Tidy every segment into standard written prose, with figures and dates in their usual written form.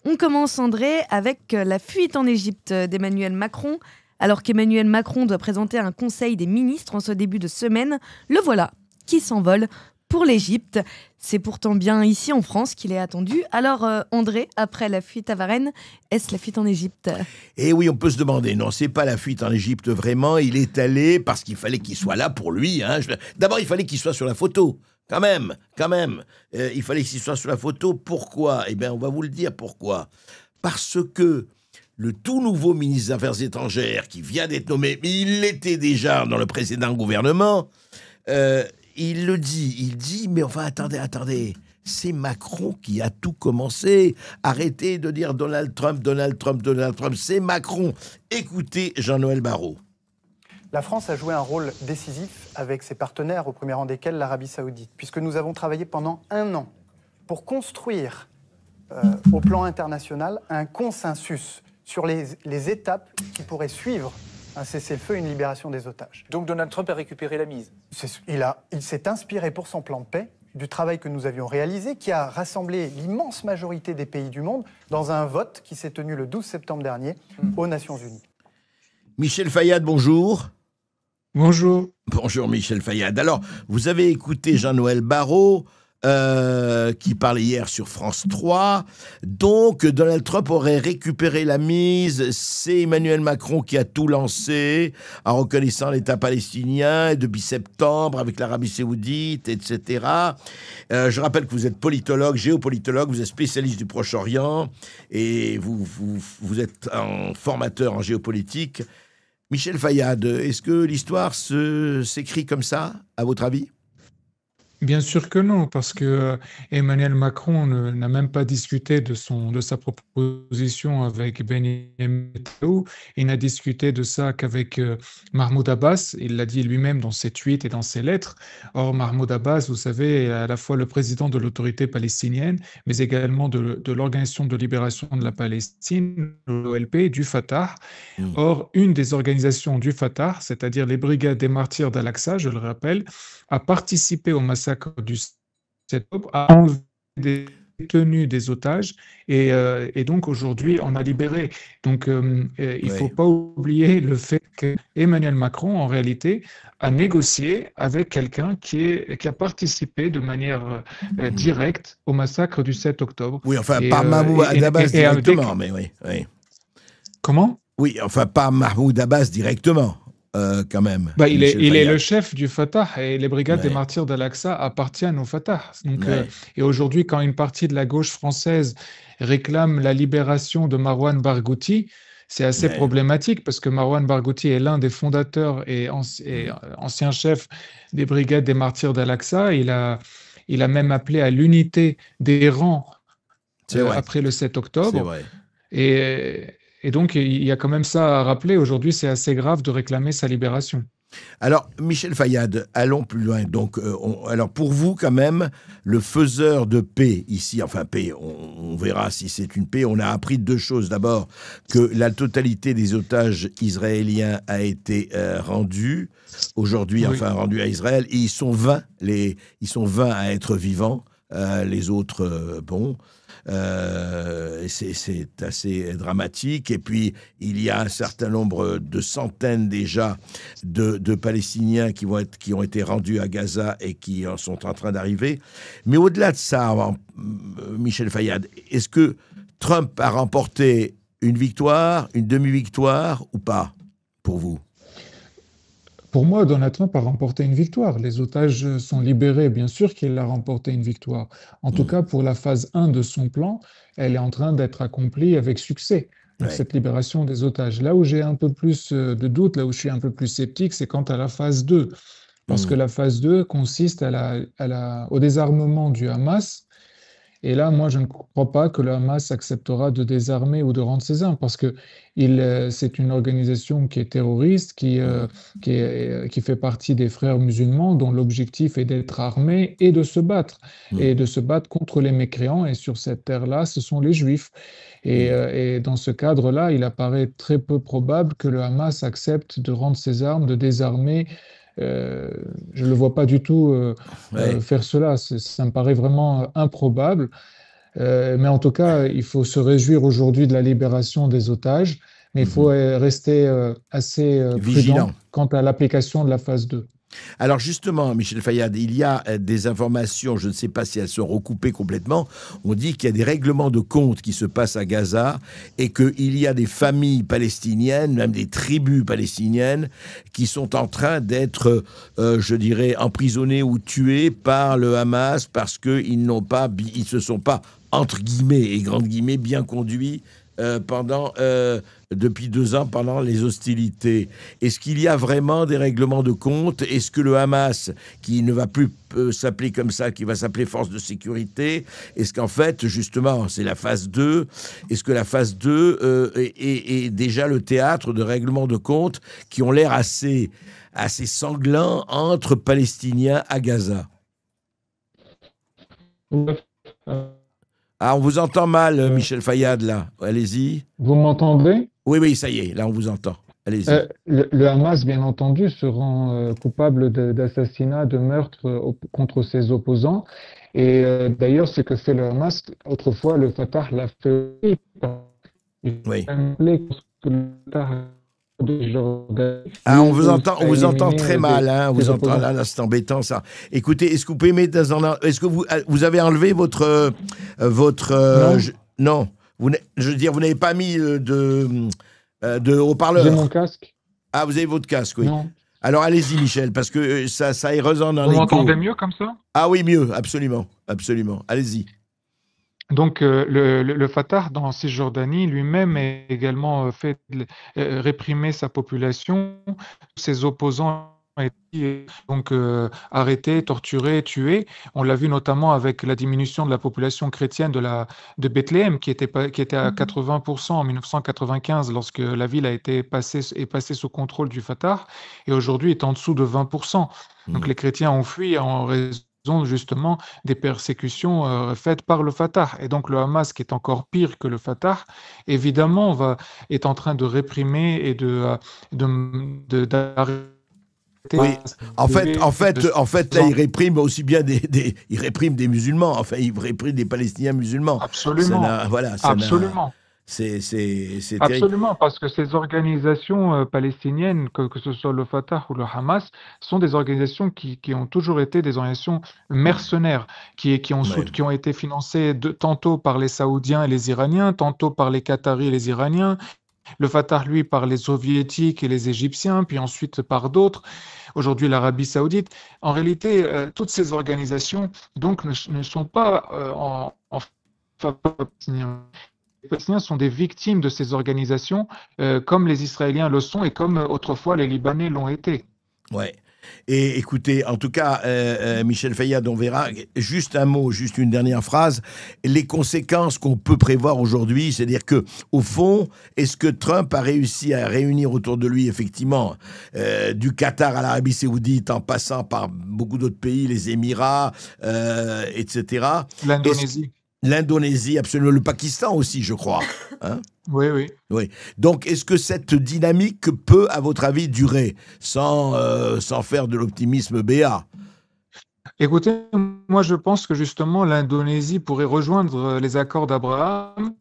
On commence, André, avec la fuite en Égypte d'Emmanuel Macron. Alors qu'Emmanuel Macron doit présenter un conseil des ministres en ce début de semaine, le voilà qui s'envole pour l'Égypte. C'est pourtant bien ici en France qu'il est attendu. Alors André, après la fuite à Varennes, est-ce la fuite en Égypte ? Eh oui, on peut se demander. Non, c'est pas la fuite en Égypte vraiment. Il est allé parce qu'il fallait qu'il soit là pour lui. D'abord, il fallait qu'il soit sur la photo. Quand même. Il fallait qu'il soit sur la photo. Pourquoi ? Eh bien, on va vous le dire pourquoi. Parce que le tout nouveau ministre des Affaires étrangères qui vient d'être nommé, mais il l'était déjà dans le précédent gouvernement, il dit, mais enfin, attendez, c'est Macron qui a tout commencé. Arrêtez de dire Donald Trump, c'est Macron. Écoutez Jean-Noël Barrot. La France a joué un rôle décisif avec ses partenaires, au premier rang desquels l'Arabie Saoudite, puisque nous avons travaillé pendant 1 an pour construire, au plan international, un consensus sur les étapes qui pourraient suivre un cessez-le-feu et une libération des otages. Donc Donald Trump a récupéré la mise. Il s'est inspiré pour son plan de paix du travail que nous avions réalisé, qui a rassemblé l'immense majorité des pays du monde dans un vote qui s'est tenu le 12 septembre dernier aux Nations Unies. Michel Fayad, bonjour. Bonjour. Bonjour Michel Fayad. Alors, vous avez écouté Jean-Noël Barrot, qui parlait hier sur France 3. Donc, Donald Trump aurait récupéré la mise. C'est Emmanuel Macron qui a tout lancé en reconnaissant l'État palestinien depuis septembre avec l'Arabie Saoudite, etc. Je rappelle que vous êtes politologue, géopolitologue, vous êtes spécialiste du Proche-Orient et vous êtes un formateur en géopolitique. Michel Fayad, est-ce que l'histoire s'écrit comme ça, à votre avis ? Bien sûr que non, parce que Emmanuel Macron n'a même pas discuté de sa proposition avec Benjamin Netanyahu. Il n'a discuté de ça qu'avec Mahmoud Abbas. Il l'a dit lui-même dans ses tweets et dans ses lettres. Or, Mahmoud Abbas, vous savez, est à la fois le président de l'autorité palestinienne, mais également de l'Organisation de libération de la Palestine, l'OLP, du Fatah. Or, une des organisations du Fatah, c'est-à-dire les Brigades des Martyrs d'Al-Aqsa, je le rappelle, a participé au massacre du 7 octobre, a enlevé des détenus, des otages, et donc aujourd'hui, on a libéré. Donc, il ne faut pas oublier le fait qu'Emmanuel Macron, en réalité, a négocié avec quelqu'un qui a participé de manière directe au massacre du 7 octobre. Oui, enfin, pas Mahmoud Abbas directement, mais oui. Comment ? Oui, enfin, pas Mahmoud Abbas directement. Quand même. Il est le chef du Fatah et les brigades des martyrs d'Al-Aqsa appartiennent au Fatah. Donc, et aujourd'hui, quand une partie de la gauche française réclame la libération de Marwan Barghouti, c'est assez problématique parce que Marwan Barghouti est l'un des fondateurs et ancien chef des brigades des martyrs d'Al-Aqsa. Il a même appelé à l'unité des rangs après le 7 octobre. C'est vrai. Et donc, il y a quand même ça à rappeler. Aujourd'hui, c'est assez grave de réclamer sa libération. Alors, Michel Fayad, allons plus loin. Donc, alors pour vous, quand même, le faiseur de paix ici, enfin paix, on verra si c'est une paix. On a appris 2 choses. D'abord, que la totalité des otages israéliens a été rendue aujourd'hui, rendue à Israël. Et ils sont 20 à être vivants. Les autres, c'est assez dramatique. Et puis, il y a un certain nombre de centaines déjà de Palestiniens qui ont été rendus à Gaza et qui en sont en train d'arriver. Mais au-delà de ça, Michel Fayad, est-ce que Trump a remporté une victoire, une demi-victoire ou pas, pour vous ? Pour moi, Donald Trump a remporté une victoire. Les otages sont libérés, bien sûr qu'il a remporté une victoire. En tout cas, pour la phase 1 de son plan, elle est en train d'être accomplie avec succès. Donc, cette libération des otages. Là où j'ai un peu plus de doute, là où je suis un peu plus sceptique, c'est quant à la phase 2. Parce que la phase 2 consiste au désarmement du Hamas. Et là, moi, je ne crois pas que le Hamas acceptera de désarmer ou de rendre ses armes, parce que c'est une organisation qui est terroriste, qui fait partie des frères musulmans, dont l'objectif est d'être armé et de se battre contre les mécréants. Et sur cette terre-là, ce sont les Juifs. Et dans ce cadre-là, il apparaît très peu probable que le Hamas accepte de rendre ses armes, de désarmer. Je ne le vois pas du tout faire cela. Ça me paraît vraiment improbable. Mais en tout cas, il faut se réjouir aujourd'hui de la libération des otages, mais il faut rester assez Vigilant. prudent quant à l'application de la phase 2. Alors justement, Michel Fayad, il y a des informations, je ne sais pas si elles sont recoupées complètement, on dit qu'il y a des règlements de compte qui se passent à Gaza et qu'il y a des familles palestiniennes, même des tribus palestiniennes, qui sont en train d'être, je dirais, emprisonnées ou tuées par le Hamas parce qu'ils ils se sont pas, entre guillemets et grandes guillemets, bien conduits depuis 2 ans, pendant les hostilités. Est-ce qu'il y a vraiment des règlements de compte? Est-ce que le Hamas, qui ne va plus s'appeler comme ça, qui va s'appeler force de sécurité, est-ce qu'en fait, justement, c'est la phase 2? Est-ce que la phase 2 est déjà le théâtre de règlements de compte qui ont l'air assez sanglants entre Palestiniens à Gaza? Ah, on vous entend mal, Michel Fayad, là. Allez-y. Vous m'entendez? Oui, ça y est, là, on vous entend. Allez-y. Le Hamas, bien entendu, se rend coupable d'assassinat, de meurtre contre ses opposants. Et d'ailleurs, ce que fait le Hamas, autrefois, le Fatah l'a fait. Oui. Ah, on vous entend très mal, hein. On vous entend là, c'est embêtant ça. Écoutez, est-ce que vous pouvez mettre est-ce que vous avez enlevé votre non. Je veux dire, vous n'avez pas mis de haut-parleur. J'ai mon casque. Ah, vous avez votre casque, oui. Non. Alors allez-y, Michel, parce que ça résonne en écho. Vous m'entendez mieux comme ça? Ah oui, mieux, absolument. Allez-y. Donc, le Fatah, dans Cisjordanie, lui-même a également fait réprimer sa population. Ses opposants ont été donc arrêtés, torturés, tués. On l'a vu notamment avec la diminution de la population chrétienne de Bethléem, qui était à 80% en 1995, lorsque la ville est passée sous contrôle du Fatah, et aujourd'hui est en dessous de 20%. Donc, les chrétiens ont fui en raison justement des persécutions faites par le Fatah. Et donc le Hamas, qui est encore pire que le Fatah, évidemment, est en train de réprimer et d'arrêter. Oui, en fait, là, il réprime aussi bien il réprime des musulmans. Enfin, il réprime des Palestiniens musulmans. Absolument. Absolument. C'est terrible. Absolument, parce que ces organisations palestiniennes, que ce soit le Fatah ou le Hamas, sont des organisations qui ont toujours été des organisations mercenaires, qui ont été financées tantôt par les Saoudiens et les Iraniens, tantôt par les Qataris et les Iraniens, le Fatah, lui, par les Soviétiques et les Égyptiens, puis ensuite par d'autres, aujourd'hui l'Arabie Saoudite. En réalité, toutes ces organisations donc, ne sont pas en faveur palestinien. Les Palestiniens sont des victimes de ces organisations, comme les Israéliens le sont et comme autrefois les Libanais l'ont été. Ouais. Et écoutez, en tout cas, Michel Fayad, on verra. Juste un mot, juste une dernière phrase. Les conséquences qu'on peut prévoir aujourd'hui, c'est-à-dire que, au fond, est-ce que Trump a réussi à réunir autour de lui, effectivement, du Qatar à l'Arabie Saoudite, en passant par beaucoup d'autres pays, les Émirats, etc. L'Indonésie, absolument. Le Pakistan aussi, je crois. Hein? Oui. Donc, est-ce que cette dynamique peut, à votre avis, durer sans faire de l'optimisme béat? Écoutez, moi, je pense que justement, l'Indonésie pourrait rejoindre les accords d'Abraham.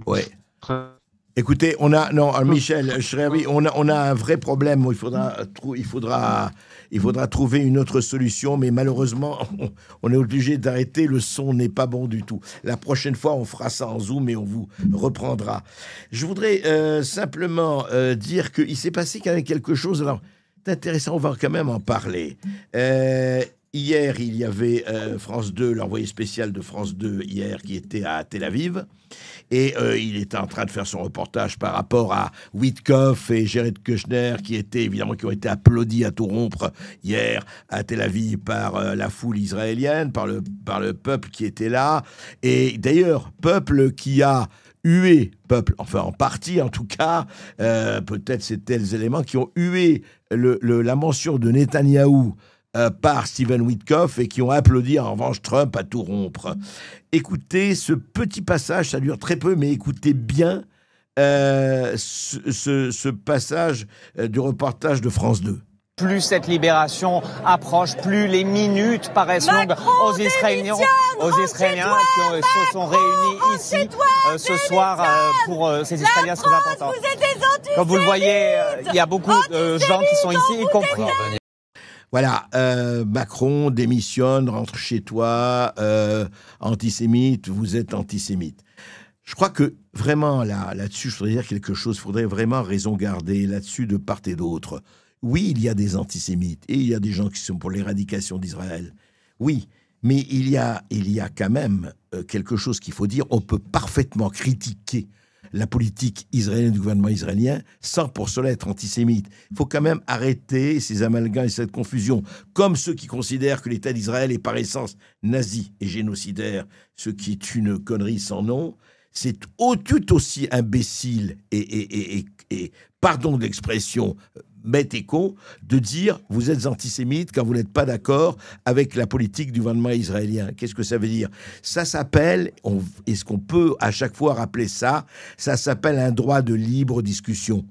Oui. Écoutez, Michel, on a un vrai problème. Il faudra trouver une autre solution, mais malheureusement, on est obligé d'arrêter. Le son n'est pas bon du tout. La prochaine fois, on fera ça en Zoom et on vous reprendra. Je voudrais simplement dire qu'il s'est passé quand même quelque chose. Alors, c'est intéressant, on va quand même en parler. Hier, il y avait France 2, l'envoyé spécial de France 2 hier, qui était à Tel Aviv. Et il était en train de faire son reportage par rapport à Witkoff et Jared Kushner, qui ont été applaudis à tout rompre hier à Tel Aviv par la foule israélienne, par le peuple qui était là. Et d'ailleurs, peuple qui a enfin en partie en tout cas, peut-être c'est tels éléments qui ont hué la mention de Netanyahou par Steven Witkoff et qui ont applaudi en revanche Trump à tout rompre. Écoutez ce petit passage, ça dure très peu, mais écoutez bien ce passage du reportage de France 2. Plus cette libération approche, plus les minutes paraissent longues aux Israéliens qui se sont réunis ici ce soir pour ces Israéliens très importants. Comme vous le voyez, il y a beaucoup de gens qui sont ici, y compris. Voilà, Macron démissionne, rentre chez toi, antisémite, vous êtes antisémite. Je crois que vraiment là-dessus, je voudrais dire quelque chose, il faudrait vraiment raison garder là-dessus de part et d'autre. Oui, il y a des antisémites et il y a des gens qui sont pour l'éradication d'Israël. Oui, mais il y a quand même quelque chose qu'il faut dire. On peut parfaitement critiquer la politique israélienne du gouvernement israélien sans pour cela être antisémite. Il faut quand même arrêter ces amalgames et cette confusion. Comme ceux qui considèrent que l'État d'Israël est par essence nazi et génocidaire, ce qui est une connerie sans nom, c'est tout aussi imbécile et pardon de l'expression, bête et con, de dire vous êtes antisémite quand vous n'êtes pas d'accord avec la politique du gouvernement israélien. Qu'est-ce que ça veut dire? Ça s'appelle, est-ce qu'on peut à chaque fois rappeler ça? Ça s'appelle un droit de libre discussion.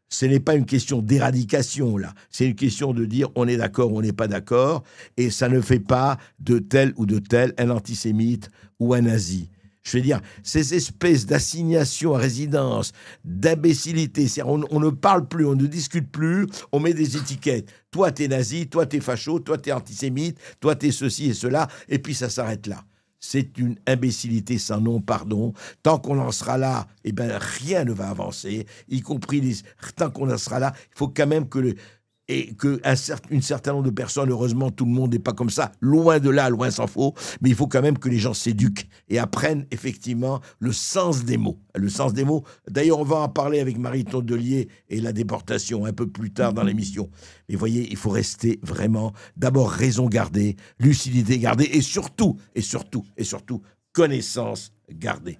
Ce n'est pas une question d'éradication, là. C'est une question de dire on est d'accord ou on n'est pas d'accord, et ça ne fait pas de tel ou de tel un antisémite ou un nazi. Je veux dire, ces espèces d'assignations à résidence, d'imbécilité, on ne parle plus, on ne discute plus, on met des étiquettes. Toi, t'es nazi, toi, t'es facho, toi, t'es antisémite, toi, t'es ceci et cela, et puis ça s'arrête là. C'est une imbécilité sans nom, pardon. Tant qu'on en sera là, eh ben, rien ne va avancer, y compris tant qu'on en sera là, il faut quand même que un certain nombre de personnes, heureusement tout le monde n'est pas comme ça, loin de là, loin s'en faut, mais il faut quand même que les gens s'éduquent et apprennent effectivement le sens des mots. Le sens des mots, d'ailleurs on va en parler avec Marie Tondelier et la déportation un peu plus tard dans l'émission. Mais voyez, il faut rester vraiment, d'abord raison garder, lucidité garder et surtout, connaissance garder.